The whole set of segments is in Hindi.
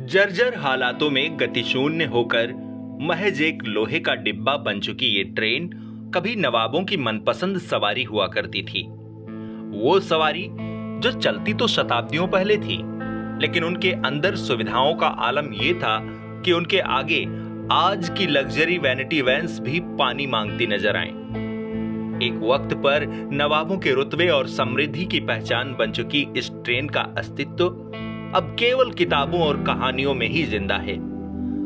जर्जर हालातों में गतिशून्य होकर महज एक लोहे का डिब्बा बन चुकी ये ट्रेन कभी नवाबों की मनपसंद सवारी हुआ करती थी। वो सवारी जो चलती तो शताब्दियों पहले थी, लेकिन उनके अंदर सुविधाओं का आलम यह था कि उनके आगे आज की लग्जरी वैनिटी वैन्स भी पानी मांगती नजर आए। एक वक्त पर नवाबों के रुतबे और समृद्धि की पहचान बन चुकी इस ट्रेन का अस्तित्व अब केवल किताबों और कहानियों में ही जिंदा है।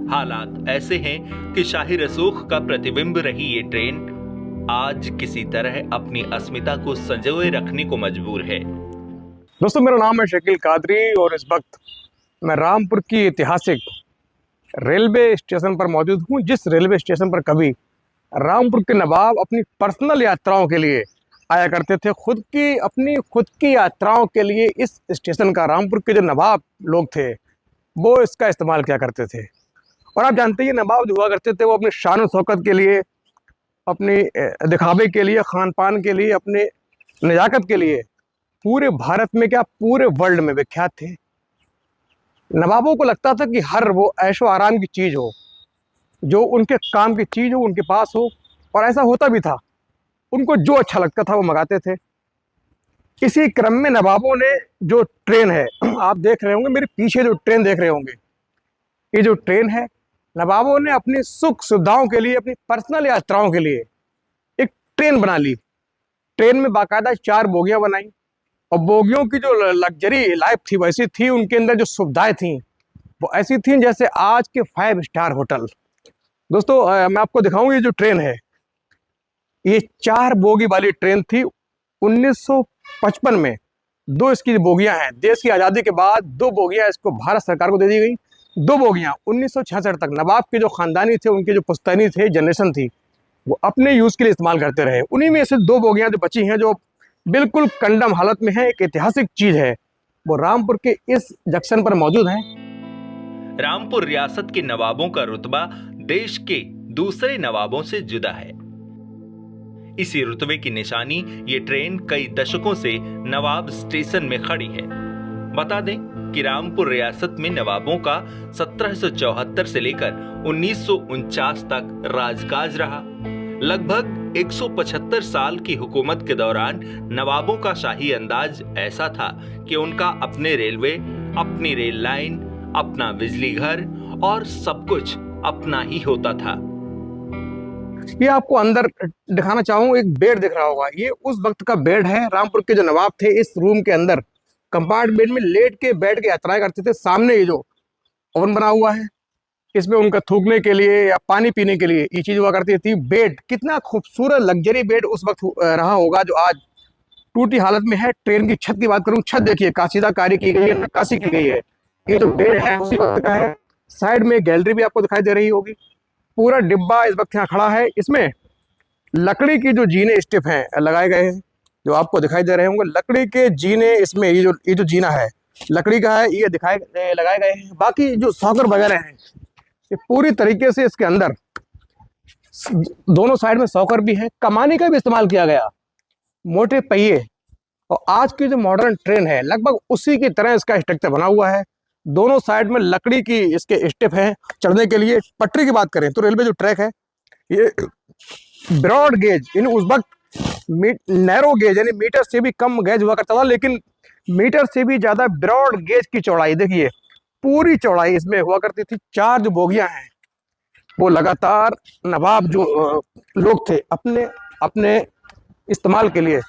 हालात ऐसे हैं कि शाही रसूख का प्रतिबिंब रही ये ट्रेन आज किसी तरह अपनी अस्मिता को संजोए रखने को मजबूर है। दोस्तों, मेरा नाम है शकील कादरी और इस वक्त मैं रामपुर की ऐतिहासिक रेलवे स्टेशन पर मौजूद हूं, जिस रेलवे स्टेशन पर कभी रामपुर के नवाब अपनी पर्सनल यात्राओं के लिए आया करते थे। खुद की यात्राओं के लिए इस स्टेशन का रामपुर के जो नवाब लोग थे वो इसका इस्तेमाल किया करते थे। और आप जानते हैं नवाब जो हुआ करते थे वो अपनी शान और शौकत के लिए, अपनी दिखावे के लिए, खान पान के लिए, अपने नजाकत के लिए पूरे भारत में क्या पूरे वर्ल्ड में विख्यात थे। नवाबों को लगता था कि हर वो ऐशो आराम की चीज़ हो, जो उनके काम की चीज़ हो, उनके पास हो, और ऐसा होता भी था। उनको जो अच्छा लगता था वो मंगाते थे। इसी क्रम में नवाबों ने जो ट्रेन है, आप देख रहे होंगे मेरे पीछे जो ट्रेन देख रहे होंगे, ये जो ट्रेन है नवाबों ने अपनी सुख सुविधाओं के लिए, अपनी पर्सनल यात्राओं के लिए एक ट्रेन बना ली। ट्रेन में बाकायदा 4 बोगियां बनाई और बोगियों की जो लग्जरी लाइफ थी वैसी थी, उनके अंदर जो सुविधाएं थी वो ऐसी थी जैसे आज के 5 स्टार होटल। दोस्तों, मैं आपको दिखाऊं ये जो ट्रेन है, ये 4 बोगी वाली ट्रेन थी। 1955 में 2 इसकी बोगियां हैं। देश की आज़ादी के बाद 2 बोगियां इसको भारत सरकार को दे दी गई। 2 बोगियां 1966 तक नवाब के जो खानदानी थे, उनके जो पुश्तैनी थे, जनरेशन थी, वो अपने यूज़ के लिए इस्तेमाल करते रहे। उन्हीं में से 2 बोगियां जो बची हैं, जो बिल्कुल कंडम हालत में है, एक ऐतिहासिक चीज़ है, वो रामपुर के इस जंक्शन पर मौजूद है। रामपुर रियासत के नवाबों का रुतबा देश के दूसरे नवाबों से जुदा है। इसी रुतबे की निशानी ये ट्रेन कई दशकों से नवाब स्टेशन में खड़ी है। बता दें कि रामपुर रियासत में नवाबों का 1774 से लेकर 1949 तक राजकाज रहा। लगभग 175 साल की हुकूमत के दौरान नवाबों का शाही अंदाज ऐसा था कि उनका अपने रेलवे, अपनी रेल लाइन, अपना बिजली घर और सब कुछ अपना ही होता था। ये आपको अंदर दिखाना चाहूँ, एक बेड दिख रहा होगा, ये उस वक्त का बेड है। रामपुर के जो नवाब थे इस रूम के अंदर कंपार्टमेंट में लेट के बैठ के यात्राएं करते थे। सामने ये जो ओवन बना हुआ है, इसमें उनका थूकने के लिए या पानी पीने के लिए ये चीज हुआ करती थी। बेड कितना खूबसूरत लग्जरी बेड उस वक्त रहा होगा, जो आज टूटी हालत में है। ट्रेन की छत की बात करूं, छत देखिए कासीदाकारी की गई है, नक्काशी की गई है। ये जो बेड है उसी वक्त का है। साइड में गैलरी भी आपको दिखाई दे रही होगी। पूरा डिब्बा इस वक्त यहाँ खड़ा है। इसमें लकड़ी की जो जीने स्टिप हैं लगाए गए हैं, जो आपको दिखाई दे रहे होंगे। लकड़ी के जीने, इसमें ये जो जीना है लकड़ी का है, ये लगाए गए हैं। बाकी जो सॉकर वगैरह हैं ये पूरी तरीके से इसके अंदर दोनों साइड में सॉकर भी है। कमानी का भी इस्तेमाल किया गया, मोटे पहिए। और आज की जो मॉडर्न ट्रेन है लगभग उसी की तरह इसका स्ट्रक्चर बना हुआ है। दोनों साइड में लकड़ी की इसके स्टेप हैं चढ़ने के लिए। पटरी की बात करें तो रेलवे जो ट्रैक है ये ब्रॉड गेज, यानी उस वक्त नैरो गेज यानी मीटर से भी कम गेज हुआ करता था, लेकिन मीटर से भी ज्यादा ब्रॉड गेज की चौड़ाई देखिए, पूरी चौड़ाई इसमें हुआ करती थी। 4 जो बोगियां हैं वो लगातार नवाब जो लोग थे अपने इस्तेमाल के लिए,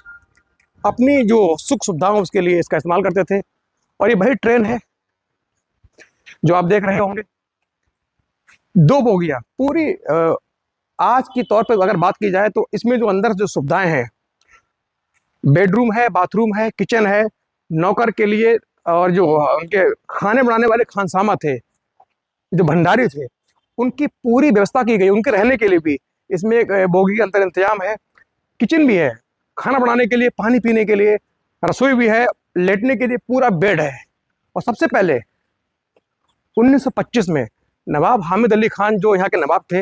अपनी जो सुख सुविधाओं उसके लिए इसका इस्तेमाल करते थे। और ये वही ट्रेन है जो आप देख रहे होंगे। 2 बोगियां पूरी आज की तौर पर अगर बात की जाए तो इसमें जो अंदर जो सुविधाएं हैं, बेडरूम है, बाथरूम है, किचन है, नौकर के लिए, और जो उनके खाने बनाने वाले खानसामा थे, जो भंडारी थे, उनकी पूरी व्यवस्था की गई। उनके रहने के लिए भी इसमें एक बोगी के अंदर इंतजाम है। किचन भी है, खाना बनाने के लिए, पानी पीने के लिए, रसोई भी है, लेटने के लिए पूरा बेड है। और सबसे पहले 1925 में नवाब हामिद अली खान जो यहाँ के नवाब थे,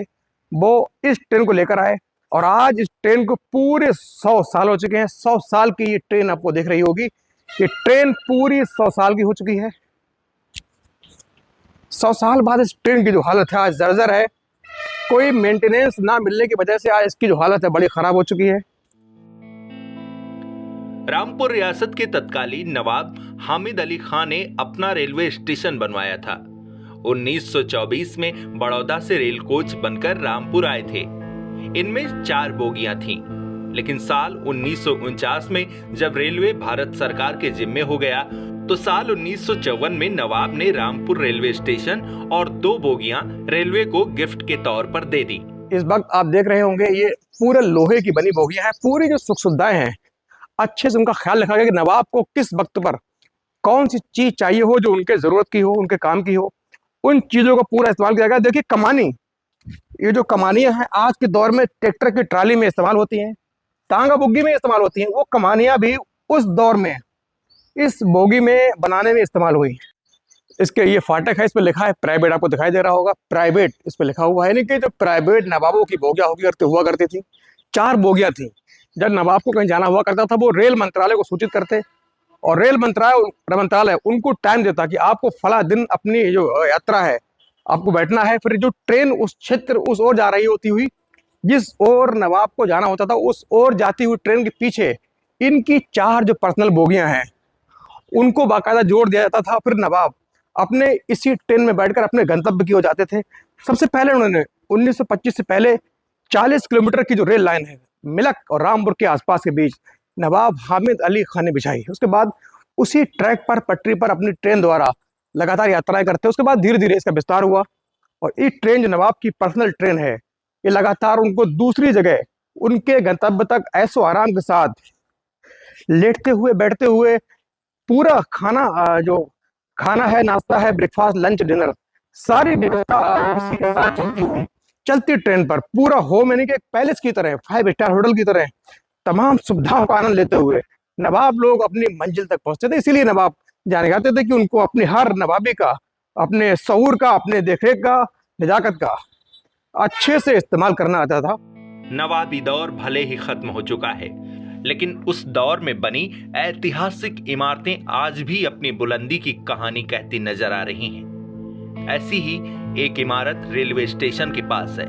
वो इस ट्रेन को लेकर आए। और आज इस ट्रेन को पूरे 100 साल हो चुके हैं। 100 साल की ये ट्रेन आपको देख रही होगी। ये ट्रेन पूरी 100 साल की हो चुकी है। 100 साल बाद इस ट्रेन की जो हालत है आज जर्जर है। कोई मेंटेनेंस ना मिलने की वजह से आज इसकी जो हालत है बड़ी खराब हो चुकी है। रामपुर रियासत के तत्कालीन नवाब हामिद अली खान ने अपना रेलवे स्टेशन बनवाया था। 1924 में बड़ौदा से रेल कोच बनकर रामपुर आए थे। इनमें 4 बोगियां थीं, लेकिन साल 1949 में जब रेलवे भारत सरकार के जिम्मे हो गया तो साल 1954 में नवाब ने रामपुर रेलवे स्टेशन और 2 बोगियां रेलवे को गिफ्ट के तौर पर दे दी। इस वक्त आप देख रहे होंगे ये पूरे लोहे की बनी बोगियां हैं। पूरी जो सुख सुविधाएं हैं अच्छे से उनका ख्याल रखा गया कि नवाब को किस वक्त पर कौन सी चीज चाहिए हो जो उनके जरूरत की हो, उनके काम की हो, उन चीजों का पूरा इस्तेमाल किया गया। देखिए कमानी, ये जो कमानियां हैं आज के दौर में ट्रैक्टर की ट्राली में इस्तेमाल होती हैं, टांगा बुग्गी में इस्तेमाल होती हैं। वो कमानियां भी उस दौर में इस बोगी में बनाने में इस्तेमाल हुई। इसके ये फाटक है, इस पर लिखा है प्राइवेट, आपको दिखाई दे रहा होगा प्राइवेट इस पर लिखा हुआ है। यानी कि जो प्राइवेट नवाबों की बोगियां हुआ करती थी, 4 बोगियां थी। जब नवाब को कहीं जाना हुआ करता था वो रेल मंत्रालय को सूचित करते और रेल मंत्रालय उनको टाइम देता कि आपको फला दिन अपनी जो यात्रा है आपको बैठना है। फिर जो ट्रेन उस क्षेत्र उस ओर जा रही होती हुई, जिस ओर नवाब को जाना होता था उस ओर जाती हुई ट्रेन के पीछे इनकी 4 जो पर्सनल बोगियां हैं उनको बाकायदा जोड़ दिया जाता था। फिर नवाब अपने इसी ट्रेन में बैठकर अपने गंतव्य की ओर जाते थे। सबसे पहले उन्होंने 1925 से पहले 40 किलोमीटर की जो रेल लाइन है मिलक और रामपुर के आसपास के बीच नवाब हामिद अली खान ने बिछाई। उसके बाद उसी ट्रैक पर पटरी पर अपनी ट्रेन द्वारा लगातार यात्राएं करते। उसके बाद धीरे धीरे इसका विस्तार हुआ और ये ट्रेन जो नवाब की पर्सनल ट्रेन है ये लगातार उनको दूसरी जगह उनके गंतव्य तक ऐसो आराम के साथ लेटते हुए बैठते हुए पूरा खाना जो खाना है, नाश्ता है, ब्रेकफास्ट, लंच, डिनर, सारी व्यवस्था चलती ट्रेन पर पूरा होम यानी कि एक पैलेस की तरह, 5 स्टार होटल की तरह तमाम सुविधाओं का आनंद लेते हुए नवाब लोग अपनी मंजिल तक पहुंचते थे। इसीलिए नवाब जाने जाते थे कि उनको अपने हर नवाबी का, अपने शऊर का, अपने देखरेख का, नजाकत का अच्छे से इस्तेमाल करना आता था। नवाबी दौर भले ही खत्म हो चुका है, लेकिन उस दौर में बनी ऐतिहासिक इमारतें आज भी अपनी बुलंदी की कहानी कहती नजर आ रही हैं। ऐसी ही एक इमारत रेलवे स्टेशन के पास है।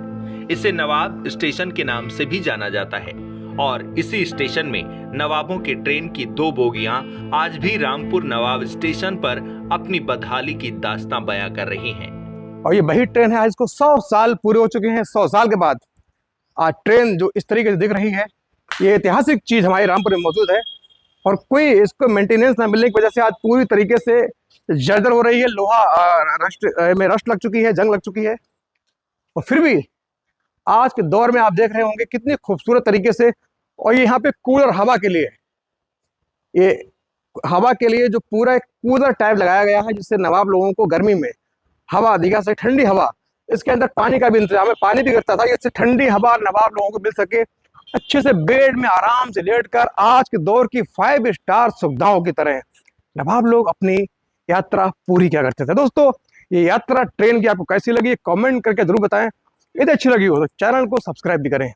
इसे नवाब स्टेशन के नाम से भी जाना जाता है और इसी स्टेशन में नवाबों के ट्रेन की 2 बोगियां आज भी रामपुर नवाब स्टेशन पर अपनी बदहाली की दास्तां बयां कर रही हैं। और ये वही ट्रेन है, आज इसको 100 साल पूरे हो चुके हैं। 100 साल के बाद आज ट्रेन जो इस तरीके से दिख रही है, ये ऐतिहासिक चीज हमारे रामपुर में मौजूद है और कोई इसको मेंटेनेंस ना मिलने की वजह से आज पूरी तरीके से जर्जर हो रही है। लोहा में रस्ट लग चुकी है, जंग लग चुकी है। और फिर भी आज के दौर में आप देख रहे होंगे कितनी खूबसूरत तरीके से, और यहाँ पे कूलर हवा के लिए, ये हवा के लिए जो पूरा एक कूलर टाइप लगाया गया है जिससे नवाब लोगों को गर्मी में हवा दिखा सके, ठंडी हवा। इसके अंदर पानी का भी इंतजाम है, पानी भी गिरता था, इससे ठंडी हवा नवाब लोगों को मिल सके। अच्छे से बेड में आराम से लेटकर आज के दौर की 5 स्टार सुविधाओं की तरह नवाब लोग अपनी यात्रा पूरी किया करते थे। दोस्तों ये यात्रा ट्रेन की आपको कैसी लगी कमेंट करके जरूर बताएं। यदि अच्छी लगी हो तो चैनल को सब्सक्राइब भी करें।